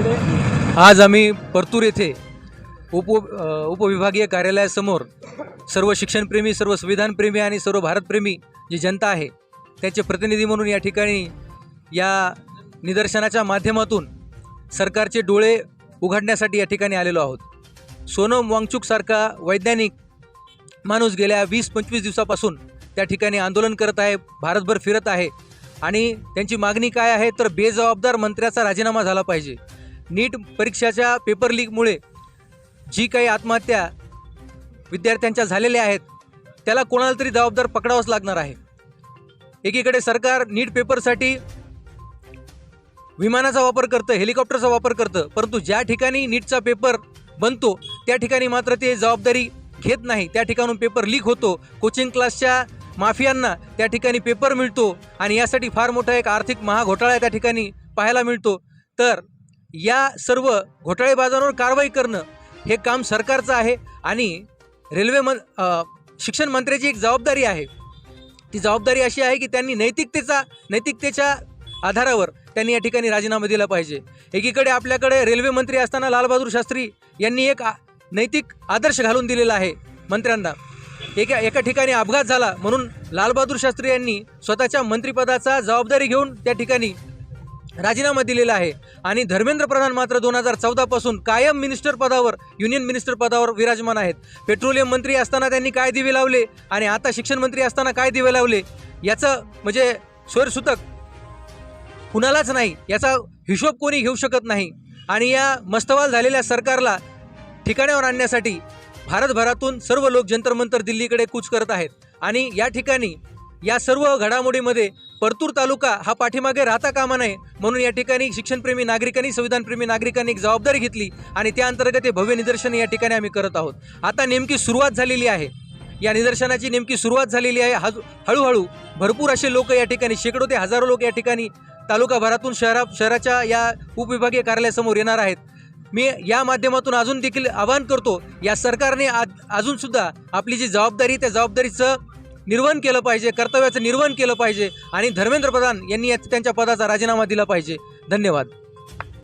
आज आम्ही परतूर येथे उपविभागीय कार्यालयासमोर सर्व शिक्षणप्रेमी, सर्व संविधानप्रेमी आणि सर्व भारतप्रेमी जी जनता आहे त्याचे प्रतिनिधी म्हणून या ठिकाणी या निदर्शनाच्या माध्यमातून सरकारचे डोळे उघडण्यासाठी या ठिकाणी आलेलो आहोत. सोनम वांगचुक सारखा वैज्ञानिक माणूस गेल्या 20-25 दिवसापासून त्या ठिकाणी आंदोलन करत आहे, भारतभर फिरत आहे आणि त्यांची मागणी काय आहे तर बेजबाबदार मंत्र्याचा राजीनामा झाला पाहिजे. नीट परीक्षाच्या पेपर लीकमुळे जी काही आत्महत्या विद्यार्थ्यांच्या झालेल्या आहेत त्याला कोणाला तरी जबाबदार पकडावंच लागणार आहे. एकीकडे सरकार नीट पेपरसाठी विमानाचा वापर करतं, हेलिकॉप्टरचा वापर करतं, परंतु ज्या ठिकाणी नीटचा पेपर बनतो त्या ठिकाणी मात्र ते जबाबदारी घेत नाही. त्या ठिकाणून पेपर लीक होतो, कोचिंग क्लासच्या माफियांना त्या ठिकाणी पेपर मिळतो आणि यासाठी फार मोठा एक आर्थिक महाघोटाळा त्या ठिकाणी पाहायला मिळतो. तर या सर्व घोटाळेबाजांवर कारवाई करणं हे काम सरकारचं आहे आणि शिक्षण मंत्र्याची एक जबाबदारी आहे. ती जबाबदारी अशी आहे की त्यांनी नैतिकतेच्या आधारावर त्यांनी या ठिकाणी राजीनामा दिला पाहिजे. एकीकडे आपल्याकडे रेल्वे मंत्री असताना लालबहादूर शास्त्री यांनी एक नैतिक आदर्श घालून दिलेला आहे मंत्र्यांना. एका ठिकाणी अपघात झाला म्हणून लालबहादूर शास्त्री यांनी स्वतःच्या मंत्रिपदाचा जबाबदारी घेऊन त्या ठिकाणी राजीनामा दिलेला आहे आणि धर्मेंद्र प्रधान मात्र 2014 पासून कायम मिनिस्टर पदावर, युनियन मिनिस्टर पदावर विराजमान आहेत. पेट्रोलियम मंत्री असताना त्यांनी काय दिवे लावले आणि आता शिक्षण मंत्री असताना काय दिवे लावले याचं म्हणजे स्वैरसूतक कुणालाच नाही, याचा हिशोब कोणी घेऊ शकत नाही. आणि या मस्तवाल झालेल्या सरकारला ठिकाणावर आणण्यासाठी भारतभरातून सर्व लोक जंतर-मंतर दिल्लीकडे कूच करत आहेत आणि या ठिकाणी या सर्व घडामोडीमध्ये परतूर तालुका हा पाठीमागे राहता कामा नये म्हणून या ठिकाणी शिक्षणप्रेमी नागरिकांनी, संविधानप्रेमी नागरिकांनी एक जबाबदारी घेतली आणि त्या अंतर्गत हे भव्य निदर्शन या ठिकाणी आम्ही करत आहोत. आता नेमकी सुरुवात झालेली आहे, या निदर्शनाची नेमकी सुरुवात झालेली आहे. हळूहळू भरपूर असे लोक या ठिकाणी, शेकडो ते हजारो लोक या ठिकाणी तालुकाभरातून शहराच्या या उपविभागीय कार्यालयासमोर येणार आहेत. मी या माध्यमातून अजून देखील आवाहन करतो, या सरकारने अजूनसुद्धा आपली जी जबाबदारी त्या जबाबदारीचं निर्वहन केलं पाहिजे, कर्तव्याचं निर्वहन केलं पाहिजे आणि धर्मेंद्र प्रधान यांनी त्यांच्या पदाचा राजीनामा दिला पाहिजे. धन्यवाद.